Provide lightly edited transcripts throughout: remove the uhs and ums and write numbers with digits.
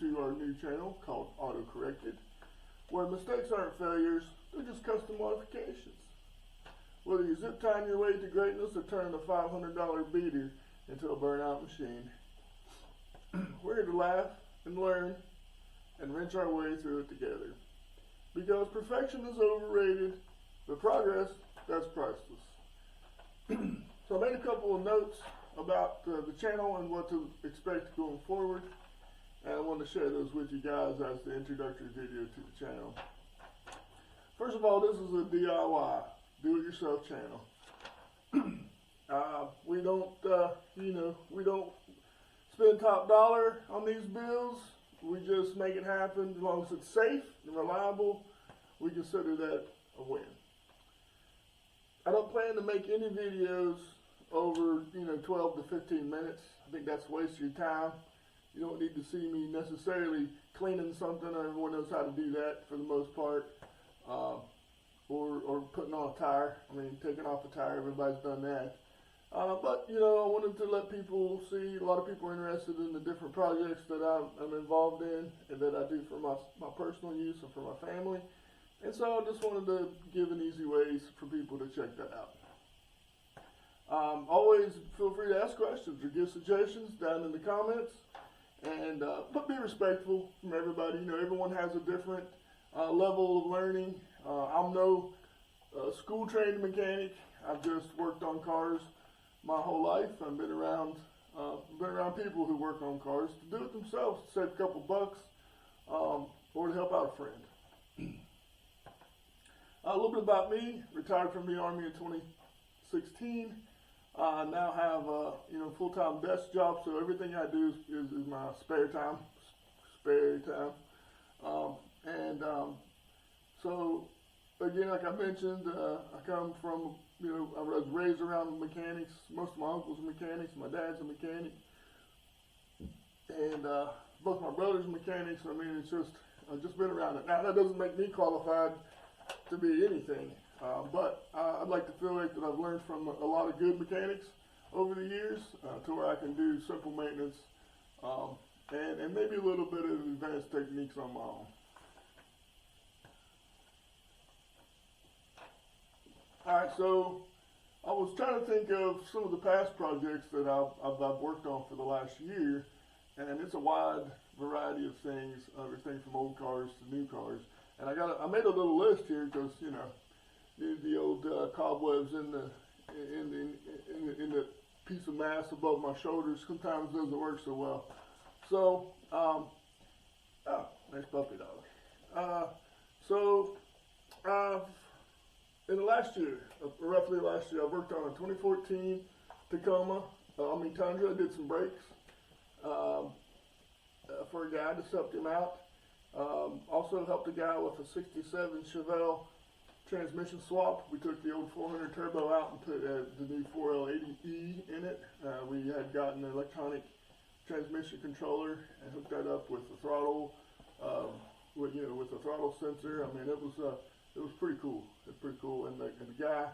to our new channel called Auto Corrected, where mistakes aren't failures, they're just custom modifications. Whether you're zip tying your way to greatness or turning a $500 beater into a burnout machine, we're here to laugh and learn and wrench our way through it together. Because perfection is overrated, but progress, that's priceless. So I made a couple of notes about the channel and what to expect going forward, and I want to share those with you guys as the introductory video to the channel. First of all, this is a DIY, do-it-yourself channel. We don't spend top dollar on these builds. We just make it happen. As long as it's safe and reliable, we consider that a win. I don't plan to make any videos over 12 to 15 minutes. I think that's a waste of your time. You don't need to see me necessarily cleaning something. Everyone knows how to do that for the most part. Or putting on a tire. I mean, taking off a tire, everybody's done that. But I wanted to let people see. A lot of people are interested in the different projects that I'm involved in and that I do for my personal use and for my family. And so I just wanted to give an easy ways for people to check that out. Always feel free to ask questions or give suggestions down in the comments, but be respectful from everybody. Everyone has a different level of learning. I'm no school trained mechanic. I've just worked on cars my whole life. I've been around people who work on cars to do it themselves, to save a couple bucks, or to help out a friend. A little bit about me. Retired from the Army in 2016. I now have a full-time desk job, so everything I do is my spare time. So again, like I mentioned, I come from I was raised around mechanics. Most of my uncles are mechanics. My dad's a mechanic, and both my brothers are mechanics. I mean, it's just I've just been around it. Now that doesn't make me qualified to be anything, but I'd like to feel like that I've learned from a lot of good mechanics over the years to where I can do simple maintenance and maybe a little bit of advanced techniques on my own. Alright, so I was trying to think of some of the past projects that I've worked on for the last year, and it's a wide variety of things, everything from old cars to new cars. And I made a little list here because the old cobwebs in the piece of mass above my shoulders sometimes doesn't work so well. So nice puppy dog. In the last year, roughly last year, I worked on a 2014 Tundra. I did some brakes for a guy, just helped him out. Also helped a guy with a 67 Chevelle transmission swap. We took the old 400 turbo out and put the new 4L80E in it. We had gotten an electronic transmission controller and hooked that up with the throttle, with the throttle sensor. I mean, it was pretty cool. It's pretty cool, and the guy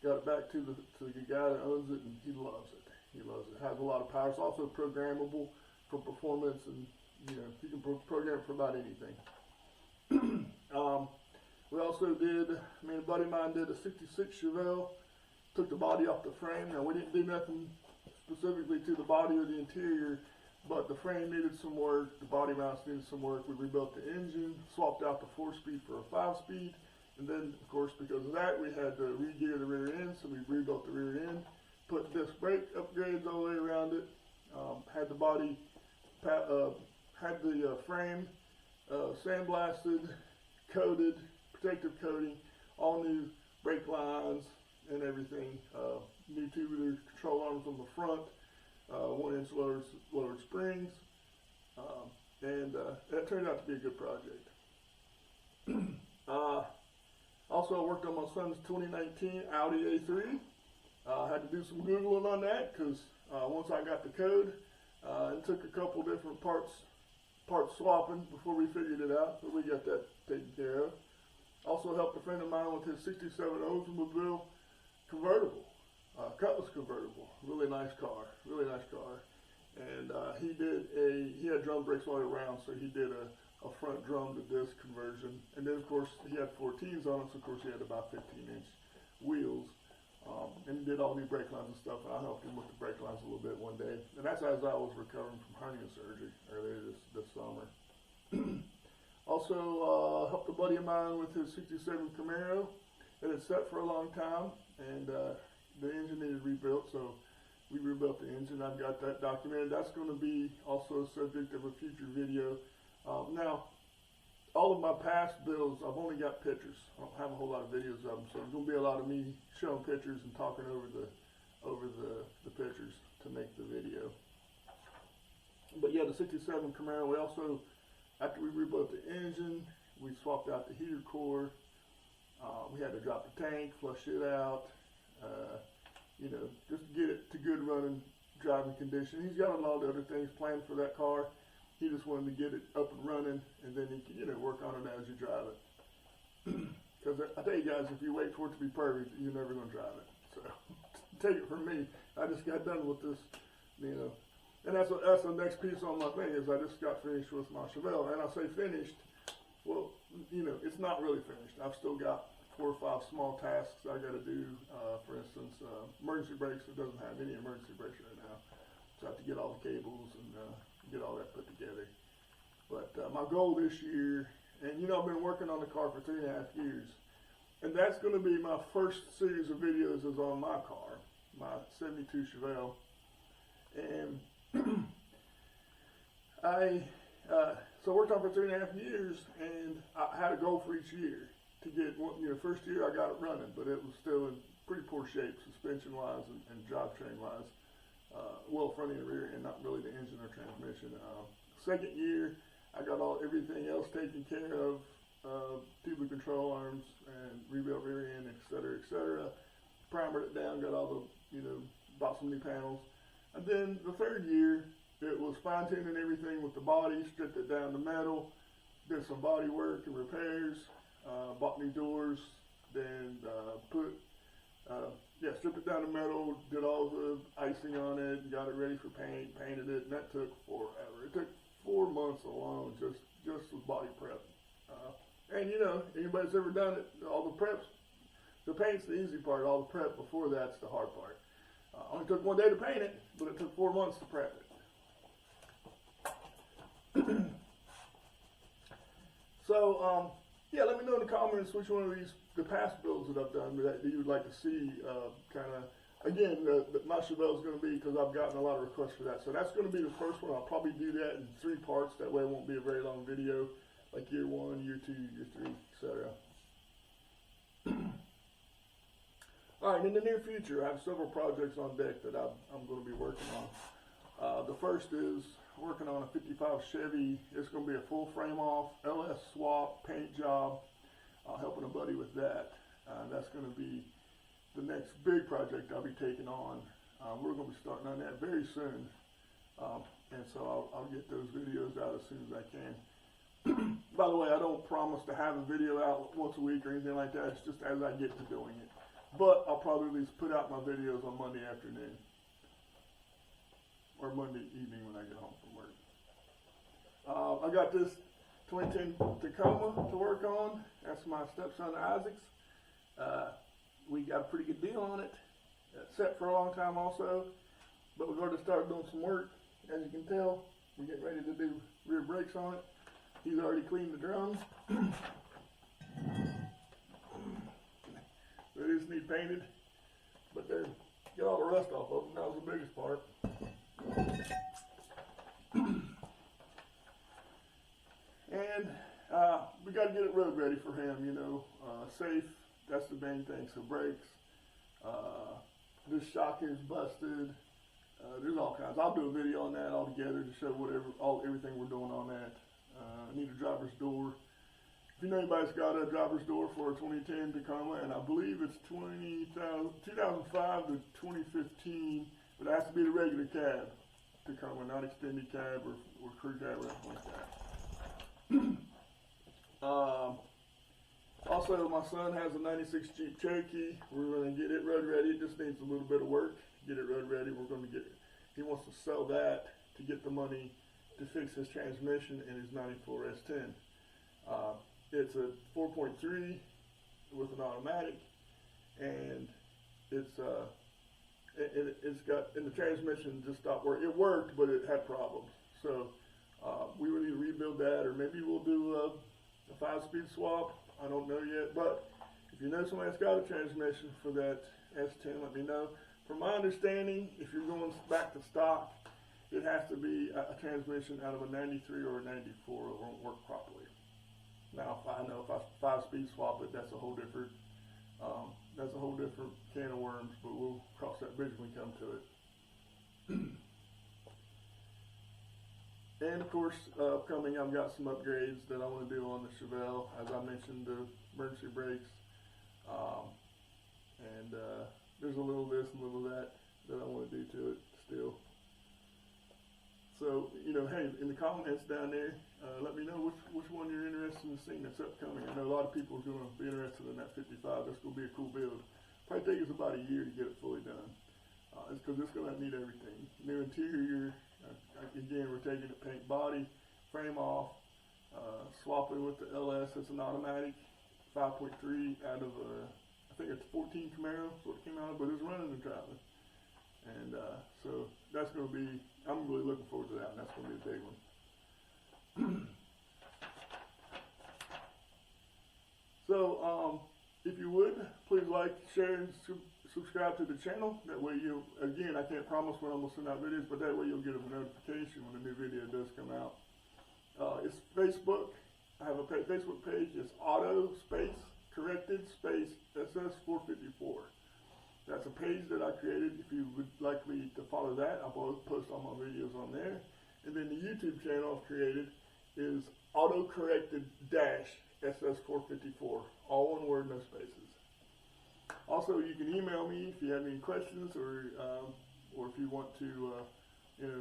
got it back to the guy that owns it, and he loves it. He loves it. It has a lot of power. It's also programmable for performance, and you can program it for about anything. We also a buddy of mine did a 66 Chevelle. Took the body off the frame. Now we didn't do nothing specifically to the body or the interior, but the frame needed some work. The body mounts needed some work. We rebuilt the engine, swapped out the 4-speed for a 5-speed. And then, of course, because of that, we had to re-gear the rear end, so we rebuilt the rear end, put disc brake upgrades all the way around it, had the body, had the frame sandblasted, coated, protective coating, all new brake lines and everything, new tubular control arms on the front, 1-inch lowered springs, and that turned out to be a good project. Also, I worked on my son's 2019 Audi A3. I had to do some Googling on that because once I got the code, it took a couple different parts swapping before we figured it out, but we got that taken care of. Also helped a friend of mine with his 67 Oldsmobile convertible, Cutlass convertible. Really nice car, and he had drum brakes all the way around, so he did a front drum to disc conversion, and then of course he had 14s on it, so of course he had about 15-inch wheels, and he did all new brake lines and stuff, and I helped him with the brake lines a little bit one day, and that's as I was recovering from hernia surgery earlier this summer. Also helped a buddy of mine with his 67 Camaro. It had sat for a long time, and the engine needed rebuilt, so we rebuilt the engine. I've got that documented. That's going to be also a subject of a future video. Now, all of my past builds, I've only got pictures. I don't have a whole lot of videos of them, so there's going to be a lot of me showing pictures and talking over the pictures to make the video. But yeah, the 67 Camaro, we also, after we rebuilt the engine, we swapped out the heater core. We had to drop the tank, flush it out, you know, just get it to good running driving condition. He's got a lot of other things planned for that car. He just wanted to get it up and running, and then he can, you know, work on it as you drive it. Because I tell you guys, if you wait for it to be perfect, you're never going to drive it. So take it from me. I just got done with this, you know. And that's the next piece on my thing is I just got finished with my Chevelle. And I say finished, well, you know, it's not really finished. I've still got 4 or 5 small tasks I got to do. For instance, emergency brakes. It doesn't have any emergency brakes right now. So I have to get all the cables and get all that put together. But my goal this year, and you know, I've been working on the car for 3.5 years, and that's going to be my first series of videos is on my car, my 72 Chevelle. And I worked on it for 3.5 years, and I had a goal for each year to get one. You know, first year I got it running, but it was still in pretty poor shape, suspension-wise and drivetrain-wise. Well, front and rear, and not really the engine or transmission. Second year, I got everything else taken care of, tubular control arms and rebuilt rear end, etc. Primered it down, got all the, you know, bought some new panels. And then the third year, it was fine-tuning everything with the body, stripped it down to metal, did some body work and repairs, bought new doors, then stripped it down to metal, did all the icing on it, got it ready for paint, painted it, and that took forever. It took 4 months alone just with body prep. And you know, anybody that's ever done it, all the preps, the paint's the easy part, all the prep before that's the hard part. Only took 1 day to paint it, but it took 4 months to prep it. So, yeah, let me know in the comments which one of the past builds that I've done that you would like to see, again, my Chevelle is going to be, because I've gotten a lot of requests for that. So that's going to be the first one. I'll probably do that in 3 parts. That way it won't be a very long video, like year 1, year 2, year 3, etc. All right, in the near future, I have several projects on deck that I'm going to be working on. The first is working on a 55 Chevy. It's going to be a full frame off, LS swap, paint job. Helping a buddy with that. That's going to be the next big project I'll be taking on. We're going to be starting on that very soon. And so I'll get those videos out as soon as I can. By the way, I don't promise to have a video out once a week or anything like that. It's just as I get to doing it. But I'll probably at least put out my videos on Monday afternoon. Or Monday evening when I get home from work. I got this 2010 Tacoma to work on. That's my stepson Isaac's. We got a pretty good deal on it. It's set for a long time also. But we've already started doing some work. As you can tell, we're getting ready to do rear brakes on it. He's already cleaned the drums. They just need painted. But they get all the rust off of them. That was the biggest part. And we got to get it road ready for him, you know, safe. That's the main thing. So brakes. This shock here's busted. There's all kinds. I'll do a video on that all together to show everything we're doing on that. I need a driver's door. If you know anybody's got a driver's door for a 2010 Tacoma, and I believe it's 2005 to 2015, but it has to be the regular cab Tacoma, not extended cab or crew cab or anything like that. Also, my son has a 96 Jeep Cherokee. We're going to get it road ready. It just needs a little bit of work to get it road ready. He wants to sell that to get the money to fix his transmission in his 94 S10. It's a 4.3 with an automatic, and it's got, and the transmission just stopped working. It worked, but it had problems. So we would either rebuild that, or maybe we'll do a 5-speed swap. I don't know yet, but if you know somebody that's got a transmission for that S10, let me know. From my understanding, if you're going back to stock, it has to be a transmission out of a 93 or a 94, or it won't work properly. Now, if I know if I 5-speed swap it, that's a whole different can of worms, but we'll cross that bridge when we come to it. And of course, upcoming, I've got some upgrades that I want to do on the Chevelle. As I mentioned, the emergency brakes, and there's a little this and a little that I want to do to it still. So, you know, hey, in the comments down there, let me know which one you're interested in seeing that's upcoming. I know a lot of people are going to be interested in that 55. That's going to be a cool build. Probably take us about a year to get it fully done. It's because it's going to need everything. New interior. Again, we're taking the paint body, frame off, swapping with the LS. It's an automatic 5.3 out of I think it's 14 Camaro, that's what it came out of, but it's running and driving. And so that's going to be, I'm really looking forward to that, and that's going to be a big one. So if you would, please like, share, and subscribe to the channel. That way you, again, I can't promise when I'm going to send out videos, but that way you'll get a notification when a new video does come out. It's Facebook. I have a Facebook page. It's auto space corrected space SS454. That's a page that I created. If you would like me to follow that, I'll post all my videos on there. And then the YouTube channel I've created is auto corrected dash SS454. All one word, no spaces. Also, you can email me if you have any questions, or if you want to, if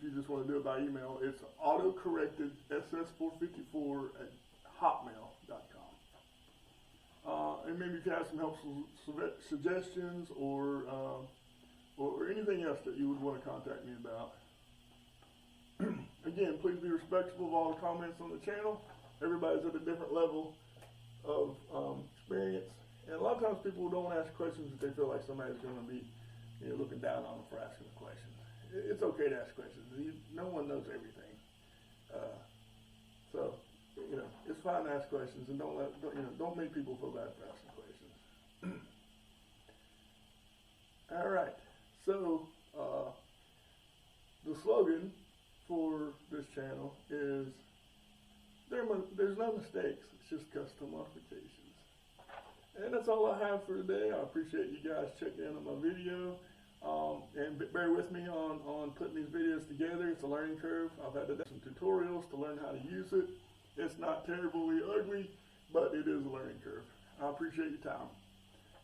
you just want to do it by email. It's autocorrected SS454 at hotmail.com. And maybe if you have some helpful suggestions or anything else that you would want to contact me about. Again, please be respectful of all the comments on the channel. Everybody's at a different level of experience. And a lot of times people don't ask questions if they feel like somebody's going to be, looking down on them for asking a question. It's okay to ask questions. No one knows everything. So, it's fine to ask questions, and don't make people feel bad for asking questions. All right. So, the slogan for this channel is there's no mistakes. It's just custom modifications. And that's all I have for today. I appreciate you guys checking in on my video. And bear with me on putting these videos together. It's a learning curve. I've had to do some tutorials to learn how to use it. It's not terribly ugly, but it is a learning curve. I appreciate your time.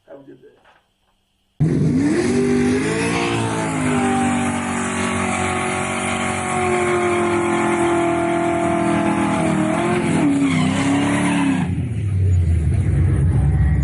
Have a good day.